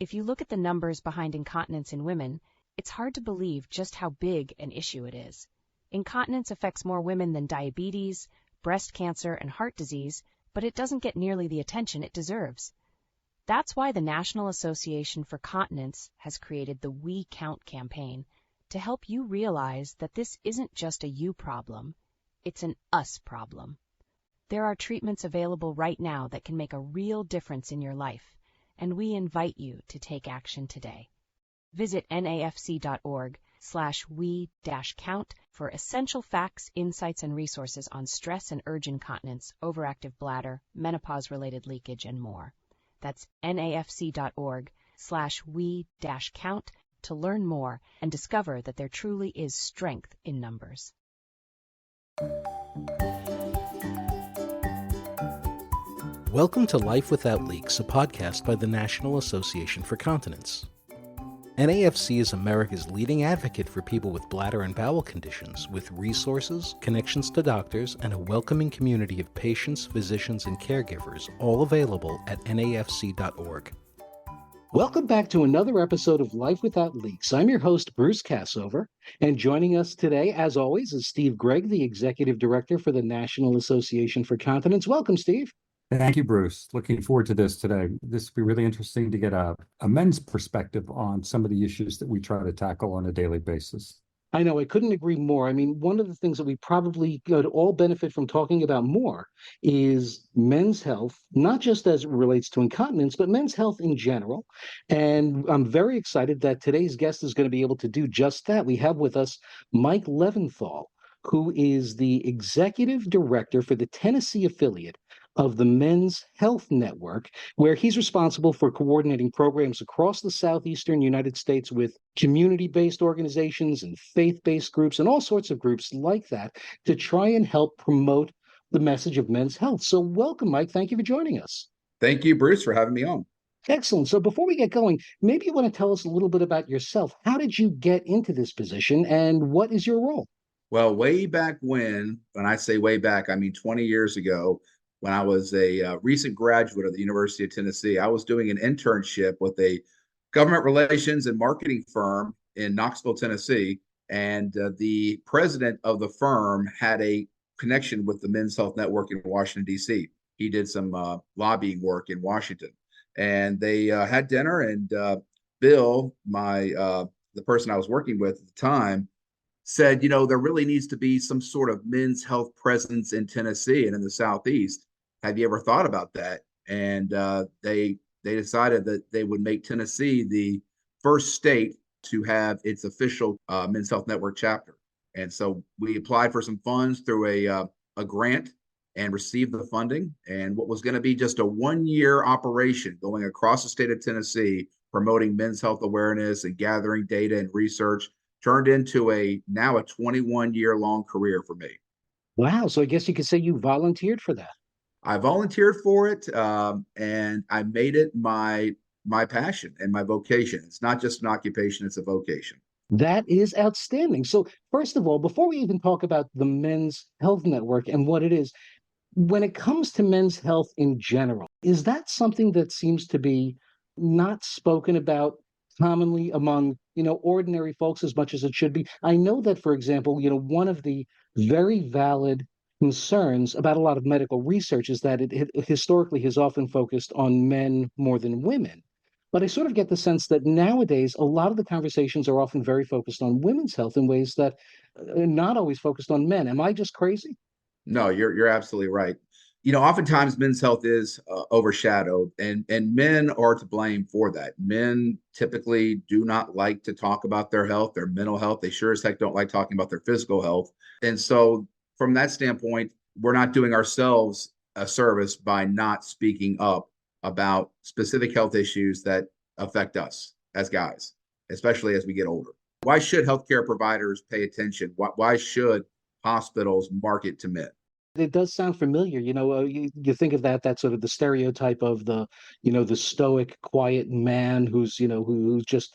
If you look at the numbers behind incontinence in women, it's hard to believe just how big an issue it is. Incontinence affects more women than diabetes, breast cancer, and heart disease, but it doesn't get nearly the attention it deserves. That's why the National Association for Continence has created the We Count campaign to help you realize that this isn't just a you problem, it's an us problem. There are treatments available right now that can make a real difference in your life, and we invite you to take action today. Visit nafc.org/we-count for essential facts, insights, and resources on stress and urge incontinence, overactive bladder, menopause-related leakage, and more. That's nafc.org/we-count to learn more and discover that there truly is strength in numbers. Welcome to Life Without Leaks, a podcast by the National Association for Continence. NAFC is America's leading advocate for people with bladder and bowel conditions, with resources, connections to doctors, and a welcoming community of patients, physicians, and caregivers, all available at nafc.org. Welcome back to another episode of Life Without Leaks. I'm your host, Bruce Cassover, and joining us today, as always, is Steve Gregg, the Executive Director for the National Association for Continence. Welcome, Steve. Thank you, Bruce. Looking forward to this today. This will be really interesting to get a men's perspective on some of the issues that we try to tackle on a daily basis. I know, I couldn't agree more. I mean, one of the things that we probably could all benefit from talking about more is men's health, not just as it relates to incontinence, but men's health in general. And I'm very excited that today's guest is going to be able to do just that. We have with us Mike Leventhal, who is the Executive Director for the Tennessee affiliate of the Men's Health Network, where he's responsible for coordinating programs across the southeastern United States with community-based organizations and faith-based groups and all sorts of groups like that to try and help promote the message of men's health. So welcome, Mike. Thank you for joining us. Thank you, Bruce, for having me on. Excellent. So before we get going, maybe you want to tell us a little bit about yourself. How did you get into this position and what is your role? Well, way back when I say way back, I mean 20 years ago, when I was a recent graduate of the University of Tennessee, I was doing an internship with a government relations and marketing firm in Knoxville, Tennessee. And the president of the firm had a connection with the Men's Health Network in Washington, D.C. He did some lobbying work in Washington. And they had dinner, and Bill, the person I was working with at the time, said, you know, there really needs to be some sort of men's health presence in Tennessee and in the Southeast. Have you ever thought about that? And they decided that they would make Tennessee the first state to have its official Men's Health Network chapter. And so we applied for some funds through a grant and received the funding. And what was going to be just a one-year operation going across the state of Tennessee, promoting men's health awareness and gathering data and research, turned into now a 21-year-long career for me. Wow. So I guess you could say you volunteered for that. I volunteered for it, and I made it my passion and my vocation. It's not just an occupation, it's a vocation. That is outstanding. So first of all, before we even talk about the Men's Health Network and what it is, when it comes to men's health in general, is that something that seems to be not spoken about commonly among, ordinary folks as much as it should be? I know that, for example, one of the very valid concerns about a lot of medical research is that it historically has often focused on men more than women. But I sort of get the sense that nowadays, a lot of the conversations are often very focused on women's health in ways that are not always focused on men. Am I just crazy? No, you're absolutely right. Oftentimes men's health is overshadowed, and men are to blame for that. Men typically do not like to talk about their health, their mental health. They sure as heck don't like talking about their physical health. And so from that standpoint, we're not doing ourselves a service by not speaking up about specific health issues that affect us as guys, especially as we get older. Why should healthcare providers pay attention? Why should hospitals market to men? It does sound familiar. You think of that sort of the stereotype of the stoic, quiet man who's just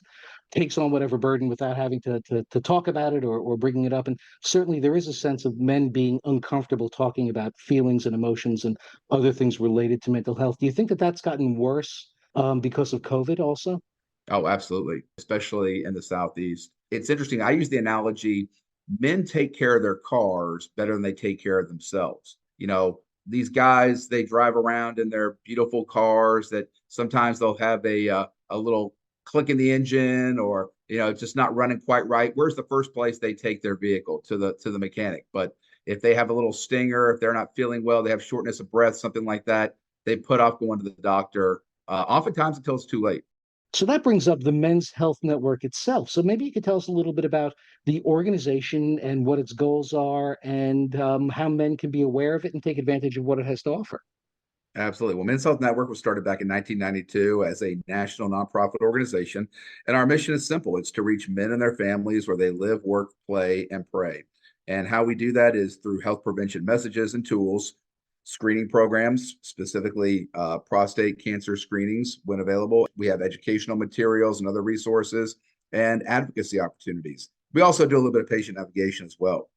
takes on whatever burden without having to talk about it or bringing it up. And certainly there is a sense of men being uncomfortable talking about feelings and emotions and other things related to mental health. Do you think that that's gotten worse because of COVID also? Oh, absolutely. Especially in the Southeast. It's interesting. I use the analogy men take care of their cars better than they take care of themselves. These guys, they drive around in their beautiful cars that sometimes they'll have a little click in the engine, or, just not running quite right. Where's the first place they take their vehicle? To the mechanic. But if they have a little stinger, if they're not feeling well, they have shortness of breath, something like that, they put off going to the doctor, oftentimes until it's too late. So that brings up the Men's Health Network itself. So maybe you could tell us a little bit about the organization and what its goals are, and how men can be aware of it and take advantage of what it has to offer. Absolutely. Well, Men's Health Network was started back in 1992 as a national nonprofit organization. And our mission is simple: it's to reach men and their families where they live, work, play, and pray. And how we do that is through health prevention messages and tools, screening programs, specifically prostate cancer screenings when available. We have educational materials and other resources, and advocacy opportunities. We also do a little bit of patient navigation as well.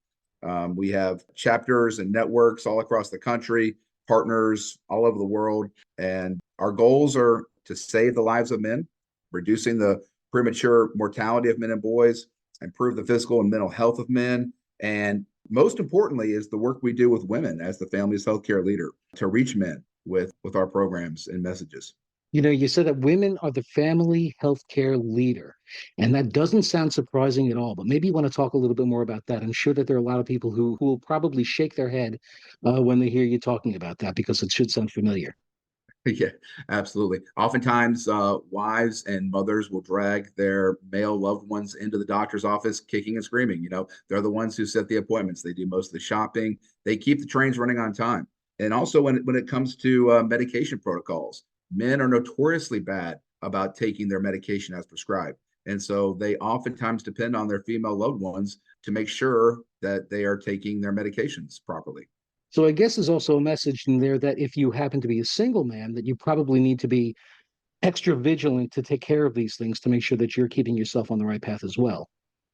We have chapters and networks all across the country, partners all over the world. And our goals are to save the lives of men, reducing the premature mortality of men and boys, improve the physical and mental health of men, and most importantly is the work we do with women as the family's healthcare leader to reach men with our programs and messages. You said that women are the family healthcare leader, and that doesn't sound surprising at all. But maybe you want to talk a little bit more about that. I'm sure that there are a lot of people who will probably shake their head when they hear you talking about that, because it should sound familiar. Yeah, absolutely. Oftentimes, wives and mothers will drag their male loved ones into the doctor's office kicking and screaming. They're the ones who set the appointments. They do most of the shopping. They keep the trains running on time. And also, when it comes to medication protocols, men are notoriously bad about taking their medication as prescribed. And so they oftentimes depend on their female loved ones to make sure that they are taking their medications properly. So I guess there's also a message in there that if you happen to be a single man, that you probably need to be extra vigilant to take care of these things to make sure that you're keeping yourself on the right path as well.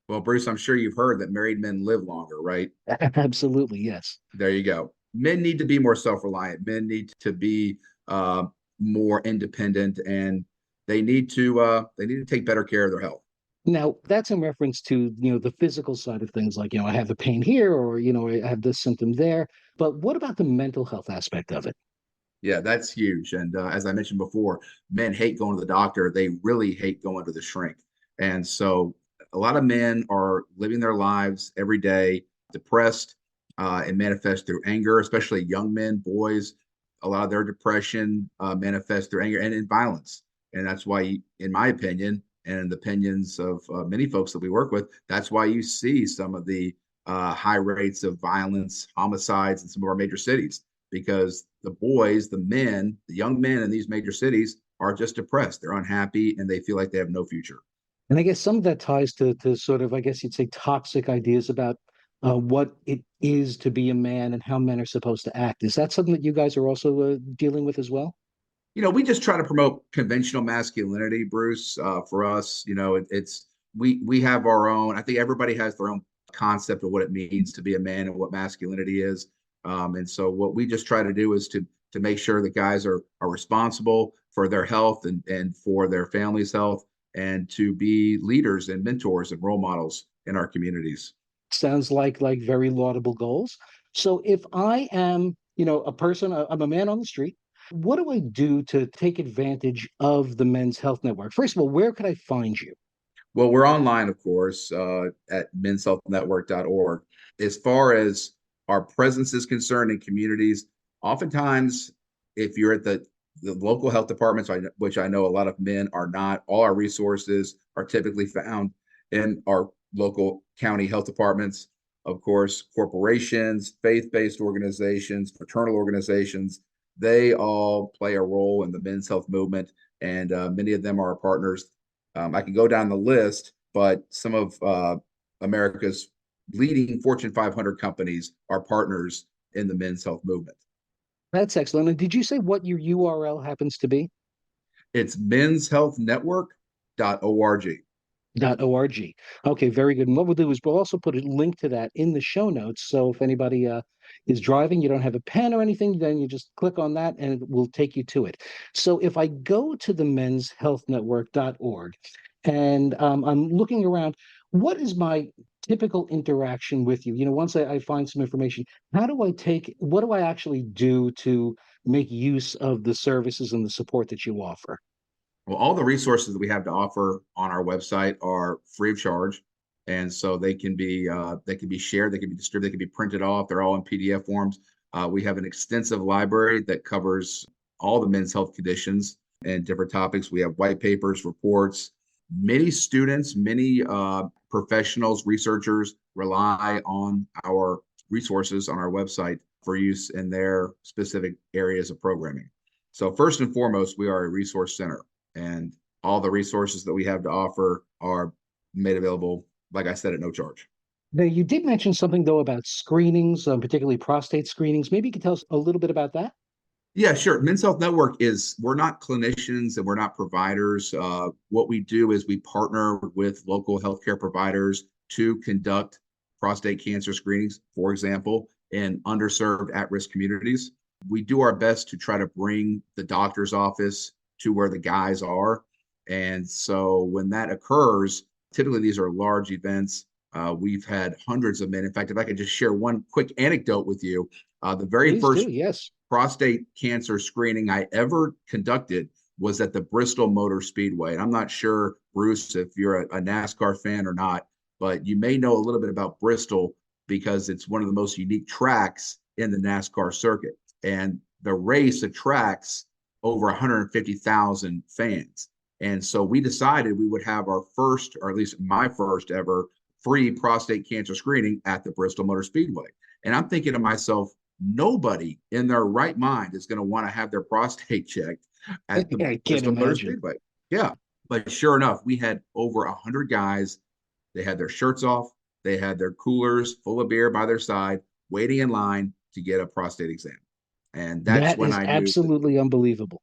Well, Bruce, I'm sure you've heard that married men live longer, right? Absolutely, yes. There you go. Men need to be more self-reliant. Men need to be more independent, and they need to take better care of their health. Now, that's in reference to, the physical side of things, like, I have the pain here, or, I have this symptom there. But what about the mental health aspect of it? Yeah, that's huge. And as I mentioned before, men hate going to the doctor. They really hate going to the shrink. And so a lot of men are living their lives every day depressed, and manifest through anger, especially young men, boys. A lot of their depression manifests through anger and in violence. And that's why, in my opinion, and the opinions of many folks that we work with, that's why you see some of the high rates of violence, homicides in some of our major cities, because the boys, the men, the young men in these major cities are just depressed. They're unhappy and they feel like they have no future. And I guess some of that ties to sort of, I guess you'd say, toxic ideas about what it is to be a man and how men are supposed to act. Is that something that you guys are also dealing with as well? We just try to promote conventional masculinity, Bruce. For us, we have our own. I think everybody has their own concept of what it means to be a man and what masculinity is. And so what we just try to do is to make sure that guys are responsible for their health and for their family's health, and to be leaders and mentors and role models in our communities. Sounds like very laudable goals. So if I am, a person, I'm a man on the street, what do I do to take advantage of the Men's Health Network? First of all, where could I find you? Well, we're online, of course, at menshealthnetwork.org. As far as our presence is concerned in communities, oftentimes, if you're at the local health departments, which I know a lot of men are not, all our resources are typically found in our local county health departments. Of course, corporations, faith-based organizations, fraternal organizations, they all play a role in the men's health movement, and many of them are our partners. I can go down the list, but some of America's leading Fortune 500 companies are partners in the men's health movement. That's excellent. And did you say what your URL happens to be? It's menshealthnetwork.org. .org. Okay, very good. And what we'll do is we'll also put a link to that in the show notes. So if anybody is driving, you don't have a pen or anything, then you just click on that and it will take you to it. So if I go to the menshealthnetwork.org and I'm looking around, what is my typical interaction with you? Once I find some information, what do I actually do to make use of the services and the support that you offer? Well, all the resources that we have to offer on our website are free of charge, and so they can be shared, they can be distributed, they can be printed off. They're all in PDF forms. We have an extensive library that covers all the men's health conditions and different topics. We have white papers, reports. Many students, many professionals, researchers rely on our resources on our website for use in their specific areas of programming. So first and foremost, we are a resource center, and all the resources that we have to offer are made available, like I said, at no charge. Now, you did mention something, though, about screenings, particularly prostate screenings. Maybe you could tell us a little bit about that? Yeah, sure. Men's Health Network we're not clinicians and we're not providers. What we do is we partner with local healthcare providers to conduct prostate cancer screenings, for example, in underserved at-risk communities. We do our best to try to bring the doctor's office to where the guys are. And so when that occurs, typically these are large events. We've had hundreds of men. In fact, if I could just share one quick anecdote with you, the very Please first do, yes. prostate cancer screening I ever conducted was at the Bristol Motor Speedway. And I'm not sure, Bruce, if you're a NASCAR fan or not, but you may know a little bit about Bristol because it's one of the most unique tracks in the NASCAR circuit. And the race attracts over 150,000 fans. And so we decided we would have our first, or at least my first ever, free prostate cancer screening at the Bristol Motor Speedway. And I'm thinking to myself, nobody in their right mind is going to want to have their prostate checked at the I can't Bristol Motor imagine. Speedway. Yeah. But sure enough, we had over 100 guys. They had their shirts off. They had their coolers full of beer by their side, waiting in line to get a prostate exam. And that's That when is I knew absolutely unbelievable.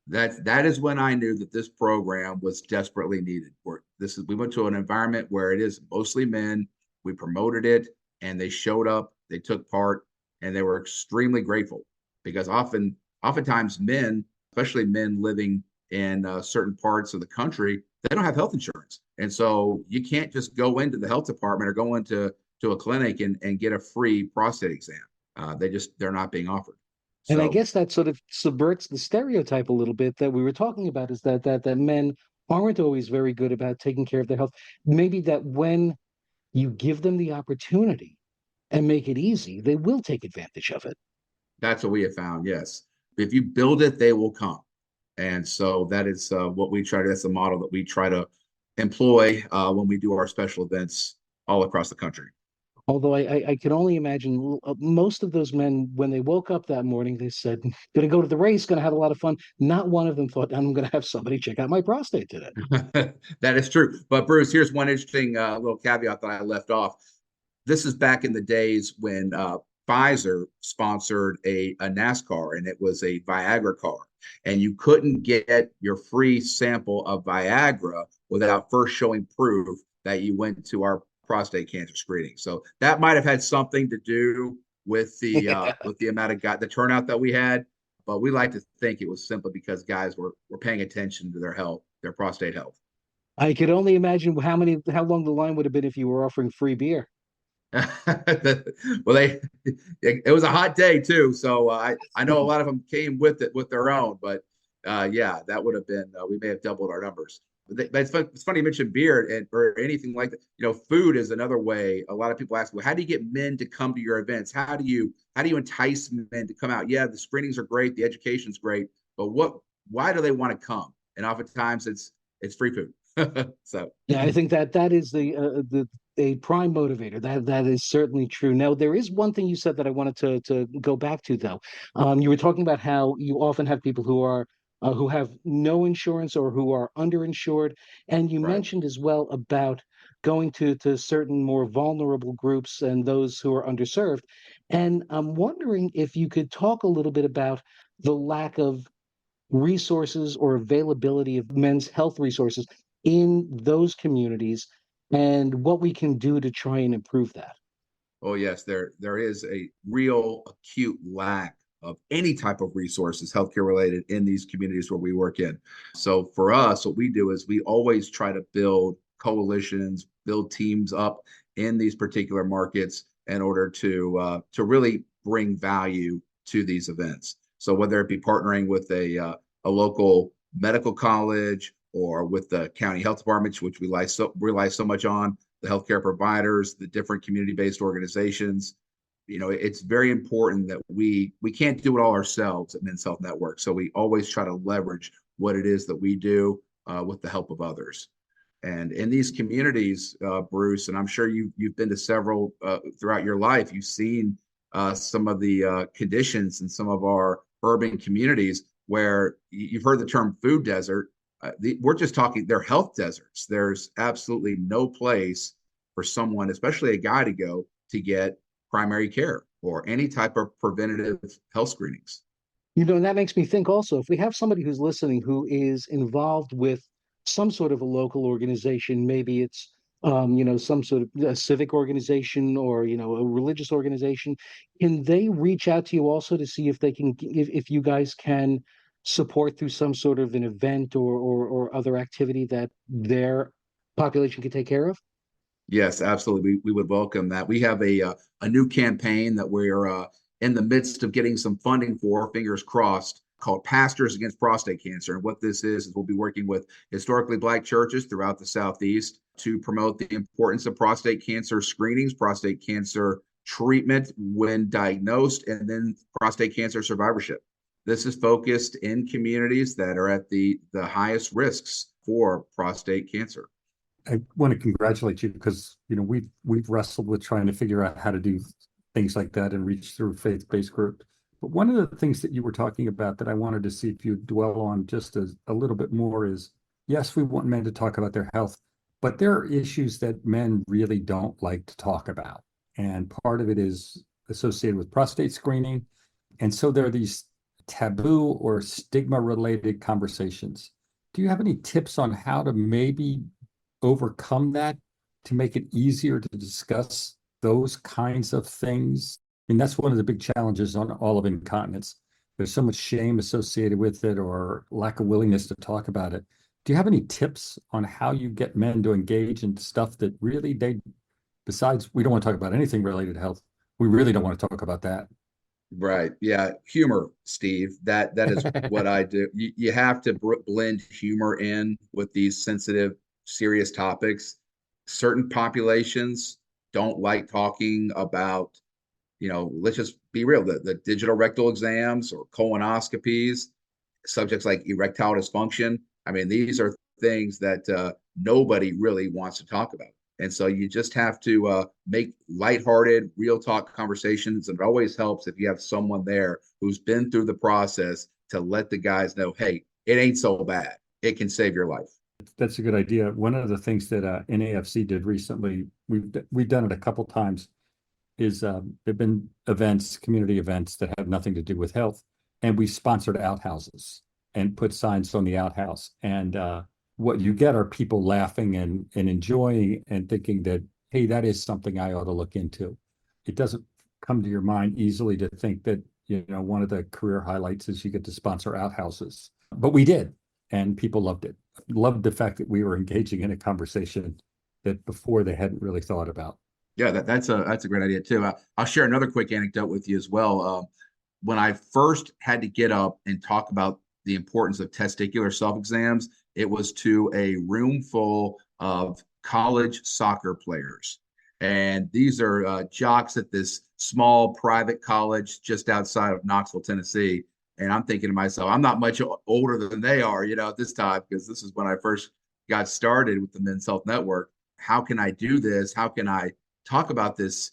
that is when I knew that this program was desperately needed. We went to an environment where it is mostly men. We promoted it, and they showed up. They took part, and they were extremely grateful because oftentimes men, especially men living in certain parts of the country, they don't have health insurance, and so you can't just go into the health department or go into a clinic and get a free prostate exam. They're not being offered. And I So guess that sort of subverts the stereotype a little bit that we were talking about, is that men aren't always very good about taking care of their health. Maybe that when you give them the opportunity and make it easy, they will take advantage of it. that's what we have found. Yes, if you build it, they will come. And so that is what we try to. That's the model that we try to employ when we do our special events all across the country. Although I can only imagine most of those men, when they woke up that morning, they said, going to go to the race, going to have a lot of fun. Not one of them thought, I'm going to have somebody check out my prostate today. That is true. But Bruce, here's one interesting little caveat that I left off. This is back in the days when Pfizer sponsored a NASCAR, and it was a Viagra car. And you couldn't get your free sample of Viagra without first showing proof that you went to our prostate cancer screening. So that might have had something to do with the amount of the turnout that we had. But we like to think it was simply because guys were paying attention to their health, their prostate health. I could only imagine how long the line would have been if you were offering free beer. Well, it was a hot day too, so I know a lot of them came with their own, but yeah, that would have been we may have doubled our numbers. But it's funny you mentioned beer or anything like that. Food is another way. A lot of people ask, well, how do you get men to come to your events? How do you entice men to come out? Yeah, the screenings are great, the education's great, but why do they want to come? And oftentimes it's free food. So yeah, I think that is a prime motivator. That is certainly true. Now, there is one thing you said that I wanted to go back to, though. You were talking about how you often have people who have no insurance or who are underinsured, and you right. mentioned as well about going to certain more vulnerable groups and those who are underserved. And I'm wondering if you could talk a little bit about the lack of resources or availability of men's health resources in those communities and what we can do to try and improve that? Oh yes, there is a real acute lack of any type of resources healthcare related in these communities where we work in. So for us, what we do is we always try to build coalitions, build teams up in these particular markets in order to really bring value to these events. So whether it be partnering with a local medical college or with the county health departments, which we rely so much on, the healthcare providers, the different community-based organizations. It's very important that we can't do it all ourselves at Men's Health Network. So we always try to leverage what it is that we do with the help of others. And in these communities, Bruce, and I'm sure you've been to several throughout your life, you've seen some of the conditions in some of our urban communities where you've heard the term food desert. We're just talking, they're health deserts. There's absolutely no place for someone, especially a guy, to go to get primary care or any type of preventative health screenings. And that makes me think also, if we have somebody who's listening who is involved with some sort of a local organization, maybe it's some sort of a civic organization or a religious organization, can they reach out to you also to see if they can, if you guys can support through some sort of an event or other activity that their population can take care of? Yes, absolutely. We would welcome that. We have a new campaign that we're in the midst of getting some funding for, fingers crossed, called Pastors Against Prostate Cancer. And what this is we'll be working with historically Black churches throughout the Southeast to promote the importance of prostate cancer screenings, prostate cancer treatment when diagnosed, and then prostate cancer survivorship. This is focused in communities that are at the highest risks for prostate cancer. I want to congratulate you because we've wrestled with trying to figure out how to do things like that and reach through faith-based group. But one of the things that you were talking about that I wanted to see if you dwell on just a little bit more is, yes, we want men to talk about their health, but there are issues that men really don't like to talk about. And part of it is associated with prostate screening. And so there are these taboo or stigma-related conversations. Do you have any tips on how to maybe overcome that to make it easier to discuss those kinds of things? I mean, that's one of the big challenges on all of incontinence. There's so much shame associated with it or lack of willingness to talk about it. Do you have any tips on how you get men to engage in stuff that really besides, we don't want to talk about anything related to health. We really don't want to talk about that. Right. Yeah. Humor, Steve. That is what I do. You have to blend humor in with these sensitive, serious topics. Certain populations don't like talking about, let's just be real, the digital rectal exams or colonoscopies, subjects like erectile dysfunction. I mean, these are things that nobody really wants to talk about. And so you just have to make lighthearted, real talk conversations. And it always helps if you have someone there who's been through the process to let the guys know, hey, it ain't so bad. It can save your life. That's a good idea. One of the things that NAFC did recently, we've done it a couple times, is there've been events, community events that have nothing to do with health, and we sponsored outhouses and put signs on the outhouse. And what you get are people laughing and enjoying and thinking that, hey, that is something I ought to look into. It doesn't come to your mind easily to think that one of the career highlights is you get to sponsor outhouses, but we did, and people loved it. Loved the fact that we were engaging in a conversation that before they hadn't really thought about. Yeah, that's a great idea too. I'll share another quick anecdote with you as well. When I first had to get up and talk about the importance of testicular self-exams, it was to a room full of college soccer players. And these are jocks at this small private college just outside of Knoxville, Tennessee. And I'm thinking to myself, I'm not much older than they are, at this time, because this is when I first got started with the Men's Health Network. How can I do this? How can I talk about this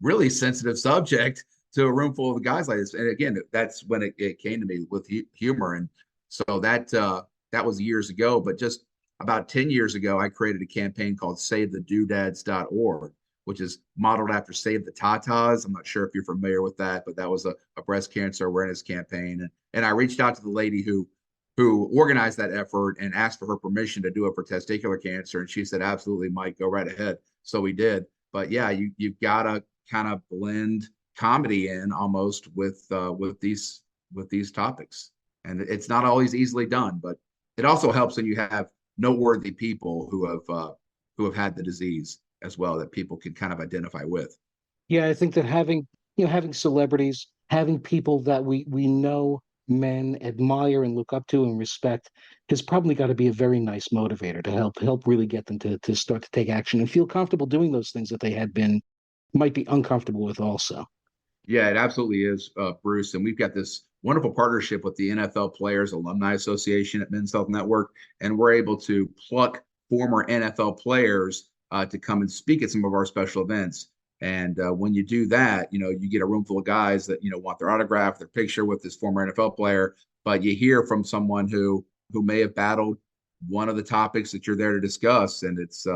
really sensitive subject to a room full of guys like this? And again, that's when it came to me with humor. And so that was years ago. But just about 10 years ago, I created a campaign called SaveTheDoodads.org, which is modeled after Save the Tatas. I'm not sure if you're familiar with that, but that was a breast cancer awareness campaign. And I reached out to the lady who who organized that effort and asked for her permission to do it for testicular cancer. And she said, absolutely, Mike, go right ahead. So we did. But yeah, you've got to kind of blend comedy in almost with these topics. And it's not always easily done, but it also helps when you have noteworthy people who have had the disease as well that people can kind of identify with. Yeah, I think that having celebrities, having people that we know men admire and look up to and respect has probably got to be a very nice motivator to help really get them to start to take action and feel comfortable doing those things that they might be uncomfortable with also. Yeah, it absolutely is, Bruce. And we've got this wonderful partnership with the NFL Players Alumni Association at Men's Health Network, and we're able to pluck former NFL players to come and speak at some of our special events. And when you do that, you get a room full of guys that want their autograph, their picture with this former NFL player. But you hear from someone who may have battled one of the topics that you're there to discuss, and it's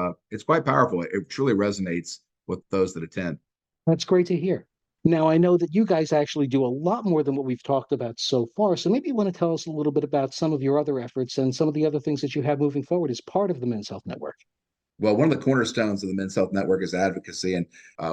quite powerful. It truly resonates with those that attend. That's great to hear. Now, I know that you guys actually do a lot more than what we've talked about so far. So maybe you want to tell us a little bit about some of your other efforts and some of the other things that you have moving forward as part of the Men's Health Network. Well, one of the cornerstones of the Men's Health Network is advocacy, and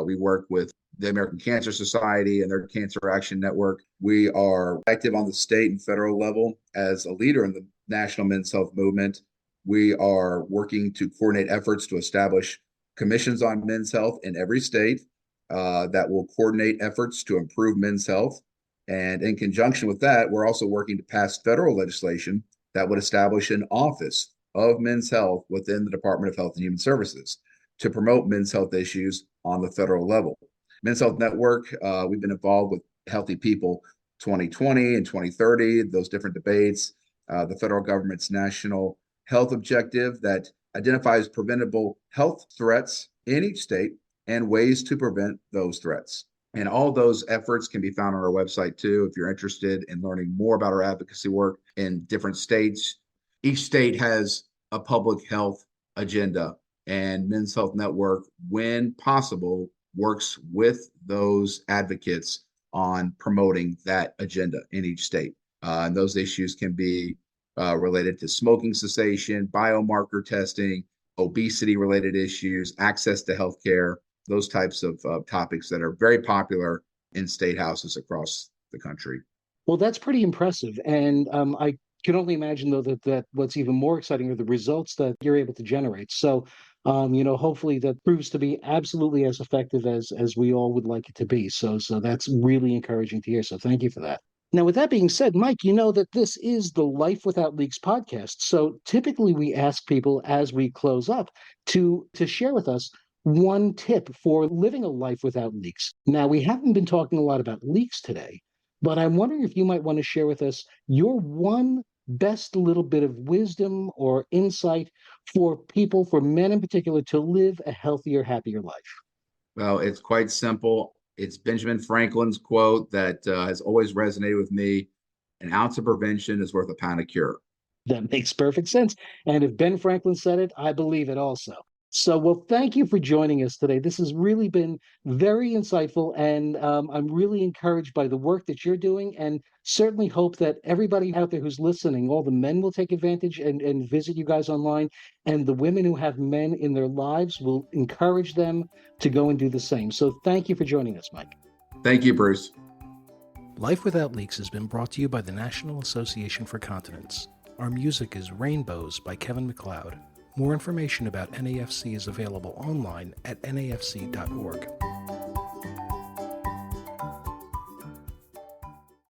we work with the American Cancer Society and their Cancer Action Network. We are active on the state and federal level as a leader in the national men's health movement. We are working to coordinate efforts to establish commissions on men's health in every state that will coordinate efforts to improve men's health. And in conjunction with that, we're also working to pass federal legislation that would establish an office of men's health within the Department of Health and Human Services to promote men's health issues on the federal level. Men's Health Network, we've been involved with Healthy People 2020 and 2030, those different debates, the federal government's national health objective that identifies preventable health threats in each state and ways to prevent those threats. And all those efforts can be found on our website too, if you're interested in learning more about our advocacy work in different states. Each state has a public health agenda, and Men's Health Network, when possible, works with those advocates on promoting that agenda in each state. And those issues can be related to smoking cessation, biomarker testing, obesity-related issues, access to healthcare, those types of topics that are very popular in state houses across the country. Well, that's pretty impressive. And I can only imagine, though, that what's even more exciting are the results that you're able to generate. So, hopefully that proves to be absolutely as effective as we all would like it to be. So that's really encouraging to hear. So thank you for that. Now, with that being said, Mike, you know that this is the Life Without Leaks podcast. So typically we ask people as we close up to share with us one tip for living a life without leaks. Now, we haven't been talking a lot about leaks today, but I'm wondering if you might want to share with us your one best little bit of wisdom or insight for people, for men in particular, to live a healthier, happier life. Well, it's quite simple. It's Benjamin Franklin's quote that has always resonated with me. An ounce of prevention is worth a pound of cure. That makes perfect sense. And if Ben Franklin said it, I believe it also. So, well, thank you for joining us today. This has really been very insightful, and I'm really encouraged by the work that you're doing, and certainly hope that everybody out there who's listening, all the men will take advantage and visit you guys online, and the women who have men in their lives will encourage them to go and do the same. So thank you for joining us, Mike. Thank you, Bruce. Life Without Leaks has been brought to you by the National Association for Continence. Our music is Rainbows by Kevin MacLeod. More information about NAFC is available online at nafc.org.